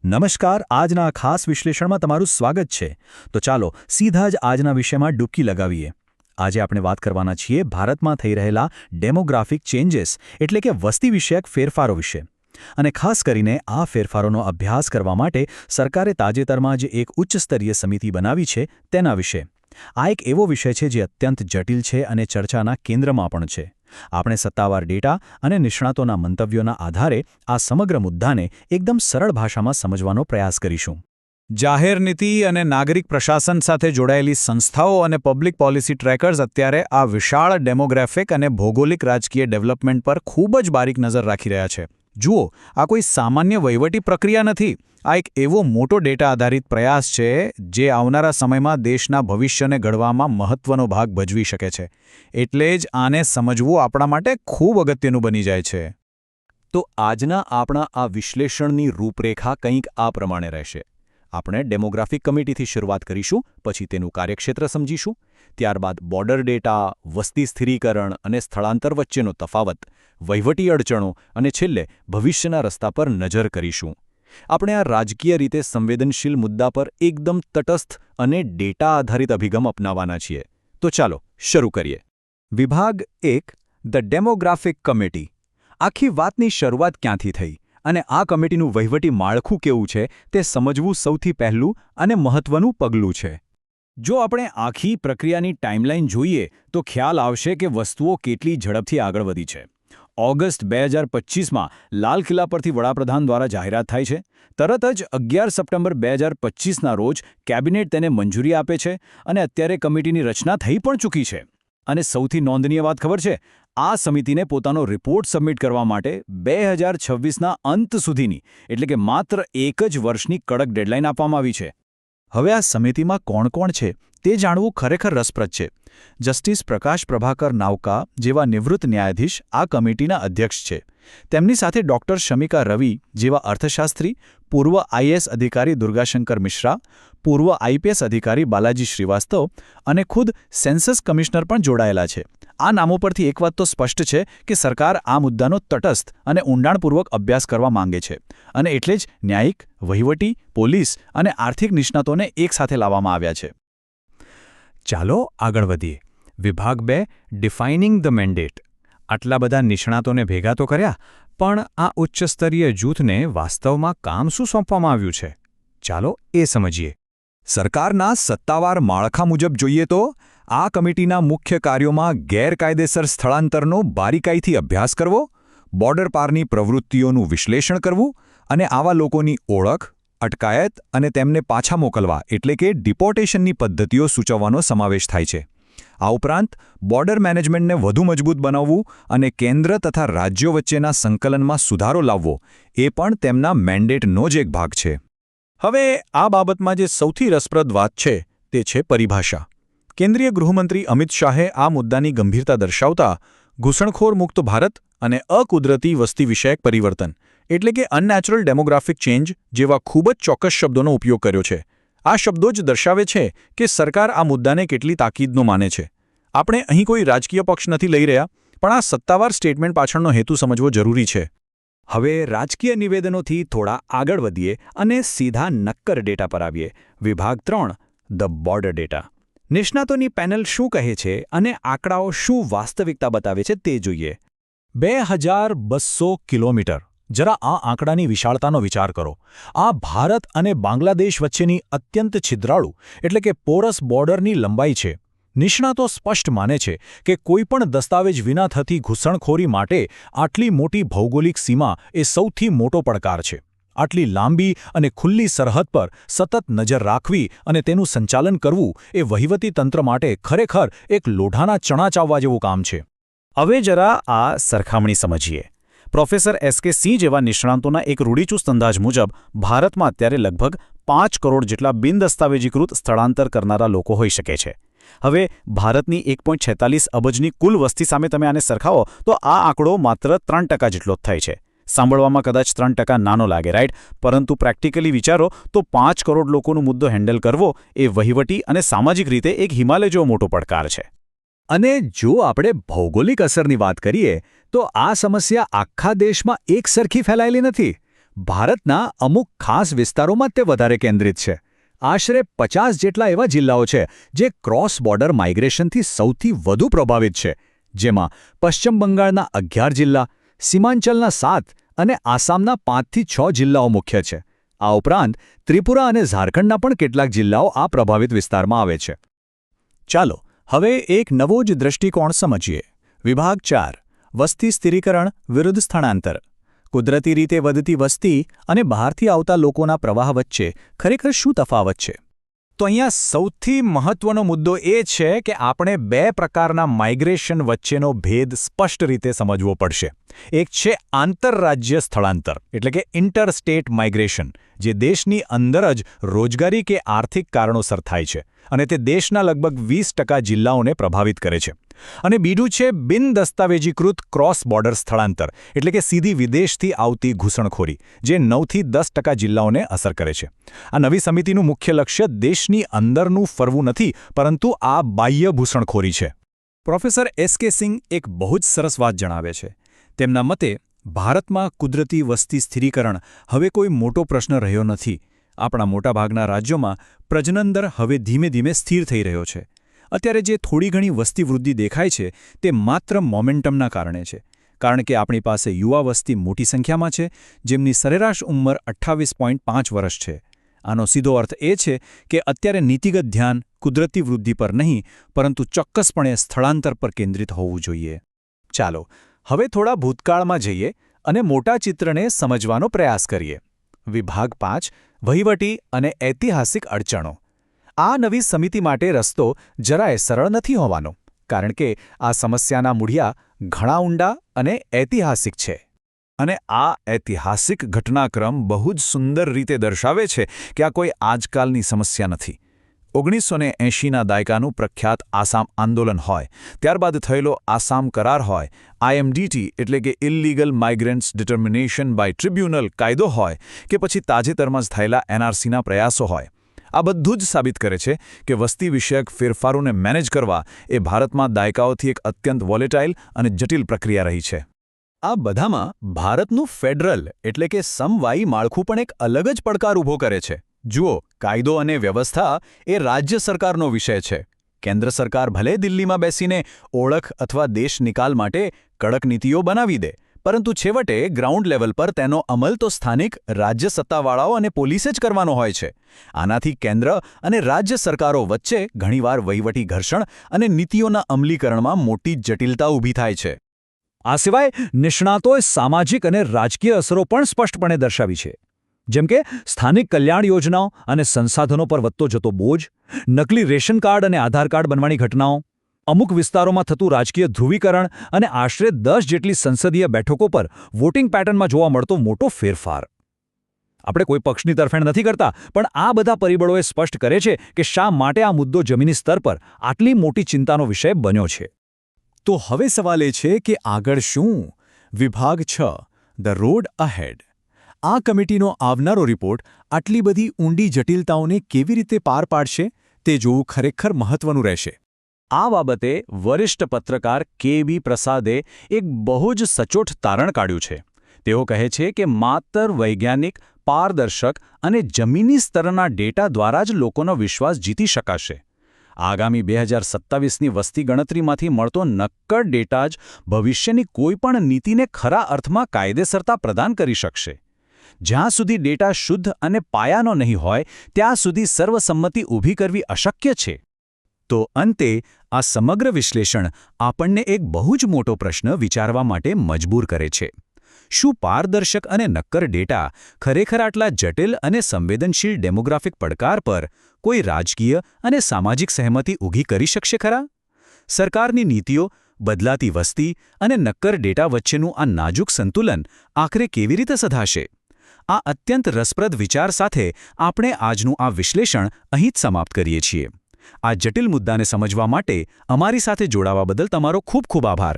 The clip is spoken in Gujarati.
નમસ્કાર, આજના આ ખાસ વિશ્લેષણમાં તમારું સ્વાગત છે. તો ચાલો સીધા જ આજના વિષયમાં ડૂબકી લગાવીએ. આજે આપણે વાત કરવાના છીએ ભારતમાં થઈ રહેલા ડેમોગ્રાફિક ચેન્જીસ એટલે કે વસ્તી વિષયક ફેરફારો વિશે. અને ખાસ કરીને આ ફેરફારોનો અભ્યાસ કરવા માટે સરકારે તાજેતરમાં જ એક ઉચ્ચસ્તરીય સમિતિ બનાવી છે તેના વિશે. આ એક એવો વિષય છે જે અત્યંત જટિલ છે અને ચર્ચાના કેન્દ્રમાં પણ છે. આપણે સત્તાવાર ડેટા અને નિષ્ણાતોના મંતવ્યોના આધારે આ સમગ્ર મુદ્દાને એકદમ સરળ ભાષામાં સમજવાનો પ્રયાસ કરીશું. જાહેર નીતિ અને નાગરિક પ્રશાસન સાથે જોડાયેલી સંસ્થાઓ અને પબ્લિક પોલિસી ટ્રેકર્સ અત્યારે આ વિશાળ ડેમોગ્રાફિક અને ભૌગોલિક રાજકીય ડેવલપમેન્ટ પર ખૂબ જ બારીક નજર રાખી રહ્યા છે. જુઓ, આ કોઈ સામાન્ય વહીવટી પ્રક્રિયા નથી. આ એક એવો મોટો ડેટા આધારિત પ્રયાસ છે જે આવનારા સમયમાં દેશના ભવિષ્યને ઘડવામાં મહત્વનો ભાગ ભજવી શકે છે. એટલે જ આને સમજવું આપણા માટે ખૂબ અગત્યનું બની જાય છે. તો આજના આપણા આ વિશ્લેષણની રૂપરેખા કંઈક આ પ્રમાણે રહેશે. આપણે ડેમોગ્રાફિક કમિટીથી શરૂઆત કરીશું, પછી તેનું કાર્યક્ષેત્ર સમજીશું, ત્યારબાદ બોર્ડર ડેટા, વસ્તી સ્થિરીકરણ અને સ્થળાંતર વચ્ચેનો તફાવત, વહીવટી અડચણો અને છેલ્લે ભવિષ્યના રસ્તા પર નજર કરીશું. આપણે આ રાજકીય રીતે સંવેદનશીલ મુદ્દા પર એકદમ તટસ્થ અને ડેટા આધારિત અભિગમ અપનાવવાના છીએ. તો ચાલો શરૂ કરીએ. વિભાગ 1, ધ ડેમોગ્રાફિક કમિટી. આખી વાતની શરૂઆત ક્યાંથી થઈ અને આ કમિટીનું વહીવટી માળખું કેવું છે તે સમજવું સૌથી પહેલું અને મહત્વનું પગલું છે. જો આપણે આખી પ્રક્રિયાની ટાઈમલાઈન જોઈએ તો ખ્યાલ આવશે કે વસ્તુઓ કેટલી ઝડપથી આગળ વધી છે. ઓગસ્ટ 2025માં લાલ કિલ્લા પરથી વડાપ્રધાન દ્વારા જાહેરાત થાય છે. તરત જ 11 સપ્ટેમ્બર 2025ના રોજ કેબિનેટ તેને મંજૂરી આપે છે અને અત્યારે કમિટીની રચના થઈ પણ ચૂકી છે. અને સૌથી નોંધનીય વાત ખબર છે, આ સમિતિને પોતાનો રિપોર્ટ સબમિટ કરવા માટે 2026ના અંત સુધીની એટલે કે માત્ર એક જ વર્ષની કડક ડેડલાઇન આપવામાં આવી છે. હવે આ સમિતિમાં કોણ કોણ છે તે જાણવું ખરેખર રસપ્રદ છે. જસ્ટિસ પ્રકાશ પ્રભાકર નાવકા જેવા નિવૃત્ત ન્યાયાધીશ આ કમિટીના અધ્યક્ષ છે. તેમની સાથે ડૉક્ટર શમિકા રવિ જેવા અર્થશાસ્ત્રી, પૂર્વ આઈએએસ અધિકારી દુર્ગાશંકર મિશ્રા, પૂર્વ આઈપીએસ અધિકારી બાલાજી શ્રીવાસ્તવ અને ખુદ સેન્સસ કમિશનર પણ જોડાયેલા છે. આ નામો પરથી એક વાત તો સ્પષ્ટ છે કે સરકાર આ મુદ્દાનો તટસ્થ અને ઊંડાણપૂર્વક અભ્યાસ કરવા માંગે છે અને એટલે જ ન્યાયિક, વહીવટી, પોલીસ અને આર્થિક નિષ્ણાતોને એકસાથે લાવવામાં આવ્યા છે. ચાલો આગળ વધીએ. વિભાગ 2, ડિફાઇનિંગ ધ મેન્ડેટ. આટલા બધા નિષ્ણાતોને ભેગા તો કર્યા, પણ આ ઉચ્ચસ્તરીય જૂથને વાસ્તવમાં કામ શું સોંપવામાં આવ્યું છે? ચાલો એ સમજીએ. સરકારના સત્તાવાર માળખા મુજબ જોઈએ તો આ કમિટીના મુખ્ય કાર્યોમાં ગેરકાયદેસર સ્થળાંતરનો બારીકાઈથી અભ્યાસ કરવો, બોર્ડર પારની પ્રવૃત્તિઓનું વિશ્લેષણ કરવું અને આવા લોકોની ઓળખ, અટકાયત અને તેમને પાછા મોકલવા એટલે કે ડિપોર્ટેશનની પદ્ધતિઓ સૂચવવાનો સમાવેશ થાય છે. આ ઉપરાંત બોર્ડર મેનેજમેન્ટને વધુ મજબૂત બનાવવું અને કેન્દ્ર તથા રાજ્યો વચ્ચેના સંકલનમાં સુધારો લાવવો એ પણ તેમના મેન્ડેટનો જ એક ભાગ છે. હવે આ બાબતમાં જે સૌથી રસપ્રદ વાત છે તે છે પરિભાષા. કેન્દ્રીય ગૃહમંત્રી અમિત શાહે આ મુદ્દાની ગંભીરતા દર્શાવતા ઘૂસણખોર મુક્ત ભારત અને અકુદરતી વસ્તી વિષયક પરિવર્તન એટલે કે અનનેચરલ ડેમોગ્રાફિક ચેન્જ જેવા ખૂબ જ ચોક્કસ શબ્દોનો ઉપયોગ કર્યો છે. આ શબ્દો જ દર્શાવે છે કે સરકાર આ મુદ્દાને કેટલી તાકીદનો માને છે. આપણે અહીં કોઈ રાજકીય પક્ષ નથી લઈ રહ્યા, પણ આ સત્તાવાર સ્ટેટમેન્ટ પાછળનો હેતુ સમજવો જરૂરી છે. હવે રાજકીય નિવેદનોથી થોડા આગળ વધીએ અને સીધા નક્કર ડેટા પર આવીએ. વિભાગ 3, ધ બોર્ડર ડેટા. નિષ્ણાતોની પેનલ શું કહે છે અને આંકડાઓ શું વાસ્તવિકતા બતાવે છે તે જોઈએ. 2200 કિલોમીટર. જરા આ આંકડાની વિશાળતાનો વિચાર કરો. આ ભારત અને બાંગ્લાદેશ વચ્ચેની અત્યંત છિદ્રાળુ એટલે કે પોરસ બોર્ડરની લંબાઈ છે. નિષ્ણાતો સ્પષ્ટ માને છે કે કોઈપણ દસ્તાવેજ વિના થતી ઘૂસણખોરી માટે આટલી મોટી ભૌગોલિક સીમા એ સૌથી મોટો પડકાર છે. આટલી લાંબી અને ખુલ્લી સરહદ પર સતત નજર રાખવી અને તેનું સંચાલન કરવું એ વહીવટી તંત્ર માટે ખરેખર એક લોઢાના ચણા ચાવવા જેવું કામ છે. હવે જરા આ સરખામણી સમજીએ. પ્રોફેસર એસ.કે. સિંહ જેવા નિષ્ણાંતોના એક રૂઢિચુસ્ત અંદાજ મુજબ ભારતમાં અત્યારે લગભગ 5 કરોડ જેટલા બિનદસ્તાવેજીકૃત સ્થળાંતર કરનારા લોકો હોઈ શકે છે. હવે ભારતની 1.46 અબજની કુલ વસ્તી સામે તમે આને સરખાવો તો આ આંકડો માત્ર 3% જેટલો જ થાય છે. સાંભળવામાં કદાચ 3% નાનો લાગે, રાઈટ? પરંતુ પ્રેક્ટિકલી વિચારો તો 5 કરોડ લોકોનો મુદ્દો હેન્ડલ કરવો એ વહીવટી અને સામાજિક રીતે એક હિમાલય જેવો મોટો પડકાર છે. અને જો આપણે ભૌગોલિક અસરની વાત કરીએ તો આ સમસ્યા આખા દેશમાં એકસરખી ફેલાયેલી નથી. ભારતના અમુક ખાસ વિસ્તારોમાં તે વધારે કેન્દ્રિત છે. આશરે 50 જેટલા એવા જિલ્લાઓ છે જે ક્રોસ બોર્ડર માઇગ્રેશનથી સૌથી વધુ પ્રભાવિત છે, જેમાં પશ્ચિમ બંગાળના 11 જિલ્લા, સીમાંચલના 7 અને આસામના 5 થી 6 જિલ્લાઓ મુખ્ય છે. આ ઉપરાંત ત્રિપુરા અને ઝારખંડના પણ કેટલાક જિલ્લાઓ આ પ્રભાવિત વિસ્તારમાં આવે છે. ચાલો હવે એક નવો જ દૃષ્ટિકોણ સમજીએ. વિભાગ 4 વસ્તી સ્થિરીકરણ વિરુદ્ધ સ્થળાંતર. કુદરતી રીતે વધતી વસ્તી અને બહારથી આવતા લોકોના પ્રવાહ વચ્ચે ખરેખર શું તફાવત છે? તો અહીંયા સૌથી મહત્વનો મુદ્દો એ છે કે આપણે બે પ્રકારના માઇગ્રેશન વચ્ચેનો ભેદ સ્પષ્ટ રીતે સમજવો પડશે. એક છે આંતરરાજ્ય સ્થળાંતર એટલે કે ઇન્ટરસ્ટેટ માઇગ્રેશન, જે દેશની અંદર જ રોજગારી કે આર્થિક કારણોસર થાય છે અને તે દેશના લગભગ 20% જિલ્લાઓને પ્રભાવિત કરે છે. અને બીજું છે બિનદસ્તાવેજીકૃત ક્રોસ બોર્ડર સ્થળાંતર એટલે કે સીધી વિદેશથી આવતી ઘૂસણખોરી, જે 9 થી 10% જિલ્લાઓને અસર કરે છે. આ નવી સમિતિનું મુખ્ય લક્ષ્ય દેશની અંદરનું ફરવું નથી, પરંતુ આ બાહ્ય ઘૂસણખોરી છે. પ્રોફેસર એસ.કે. સિંહ એક બહુ જ સરસ વાત જણાવે છે. તેમના મતે ભારતમાં કુદરતી વસ્તી સ્થિરીકરણ હવે કોઈ મોટો પ્રશ્ન રહ્યો નથી. આપણા મોટાભાગના રાજ્યોમાં પ્રજનન દર હવે ધીમે ધીમે સ્થિર થઈ રહ્યો છે. અત્યારે જે થોડી ઘણી વસ્તી વૃદ્ધિ દેખાય છે તે માત્ર મોમેન્ટમના કારણે છે, કારણ કે આપણી પાસે યુવા વસ્તી મોટી સંખ્યામાં છે, જેમની સરેરાશ ઉંમર 28.5 વર્ષ છે. આનો સીધો અર્થ એ છે કે અત્યારે નીતિગત ધ્યાન કુદરતી વૃદ્ધિ પર નહીં, પરંતુ ચોક્કસપણે સ્થળાંતર પર કેન્દ્રિત હોવું જોઈએ. ચાલો હવે થોડા ભૂતકાળમાં જઈએ અને મોટા ચિત્રને સમજવાનો પ્રયાસ કરીએ. વિભાગ 5 વહીવટી અને ઐતિહાસિક અડચણો. આ નવી સમિતિ માટે રસ્તો જરાય સરળ નથી હોવાનો, કારણ કે આ સમસ્યાના મૂળિયા ઘણા ઊંડા અને ઐતિહાસિક છે. અને આ ઐતિહાસિક ઘટનાક્રમ બહુ જ સુંદર રીતે દર્શાવે છે કે આ કોઈ આજકાલની સમસ્યા નથી. 1980ના દાયકાનું પ્રખ્યાત આસામ આંદોલન હોય, ત્યારબાદ થયેલો આસામ કરાર હોય, IMDT એટલે કે illegal migrants determination by tribunal કાયદો હોય, કે પછી તાજેતરમાં જ થયેલા NRCના પ્રયાસો હોય, આ બધું જ સાબિત કરે છે કે વસ્તી વિષયક ફેરફારોને મેનેજ કરવા એ ભારતમાં દાયકાઓથી એક અત્યંત વોલેટાઇલ અને જટિલ પ્રક્રિયા રહી છે. આ બધામાં ભારતનું ફેડરલ એટલે કે સમવાયી માળખું પણ એક અલગ જ પડકાર ઊભો કરે છે. જુઓ, કાયદો અને વ્યવસ્થા એ રાજ્ય સરકારનો વિષય છે. કેન્દ્ર સરકાર ભલે દિલ્હીમાં બેસીને ઓળખ અથવા દેશ નિકાલ માટે કડક નીતિઓ બનાવી દે, પરંતુ છેવટે ગ્રાઉન્ડ લેવલ પર તેનો અમલ તો સ્થાનિક રાજ્ય સત્તાવાળાઓ અને પોલીસે જ કરવાનો હોય છે. આનાથી કેન્દ્ર અને રાજ્ય સરકારો વચ્ચે ઘણીવાર વહીવટી ઘર્ષણ અને નીતિઓના અમલીકરણમાં મોટી જટિલતા ઊભી થાય છે. આ સિવાય નિષ્ણાતોએ સામાજિક અને રાજકીય અસરો પણ સ્પષ્ટપણે દર્શાવી છે, જેમ કે સ્થાનિક કલ્યાણ યોજનાઓ અને સંસાધનો પર વધતો જતો બોજ, નકલી રેશન કાર્ડ અને આધાર કાર્ડ બનવાની ઘટનાઓ, અમુક વિસ્તારોમાં થતું રાજકીય ધ્રુવીકરણ અને આશરે 10 જેટલી સંસદીય બેઠકો પર વોટિંગ પેટર્નમાં જોવા મળતો મોટો ફેરફાર. આપણે કોઈ પક્ષની તરફેણ નથી કરતા, પણ આ બધા પરિબળોએ સ્પષ્ટ કરે છે કે શા માટે આ મુદ્દો જમીની સ્તર પર આટલી મોટી ચિંતાનો વિષય બન્યો છે. તો હવે સવાલ એ છે કે આગળ શું? વિભાગ 6 ધ રોડ અહેડ. આ કમિટીનો આવનારો રિપોર્ટ આટલી બધી ઊંડી જટિલતાઓને કેવી રીતે પાર પાડશે તે જોવું ખરેખર મહત્વનું રહેશે. આ બાબતે વરિષ્ઠ પત્રકાર કે.બી. પ્રસાદે એક બહુ જ સચોટ તારણ કાઢ્યું છે. તેઓ કહે છે કે માત્ર વૈજ્ઞાનિક, પારદર્શક અને જમીની સ્તરના ડેટા દ્વારા જ લોકોનો વિશ્વાસ જીતી શકાશે. આગામી 2027ની વસ્તી ગણતરીમાંથી મળતો નક્કર ડેટા જ ભવિષ્યની કોઈપણ નીતિને ખરા અર્થમાં કાયદેસરતા પ્રદાન કરી શકશે. જ્યાં સુધી ડેટા શુદ્ધ અને પાયાનો નહીં હોય, ત્યાં સુધી સર્વસંમતિ ઊભી કરવી અશક્ય છે. તો અંતે આ સમગ્ર વિશ્લેષણ આપણને એક બહુ જ મોટો પ્રશ્ન વિચારવા માટે મજબૂર કરે છે. શું પારદર્શક અને નક્કર ડેટા ખરેખર આટલા જટિલ અને સંવેદનશીલ ડેમોગ્રાફિક પડકાર પર કોઈ રાજકીય અને સામાજિક સહમતિ ઊભી કરી શકશે ખરા? સરકારની નીતિઓ, બદલાતી વસ્તી અને નક્કર ડેટા વચ્ચેનું આ નાજુક સંતુલન આખરે કેવી રીતે સધાશે? આ અત્યંત રસપ્રદ વિચાર સાથે આપણે આજનું આ વિશ્લેષણ અહીં જ સમાપ્ત કરીએ છીએ. આ જટિલ મુદ્દાને સમજવા માટે અમારી સાથે જોડાવા બદલ તમારો ખૂબ ખૂબ આભાર.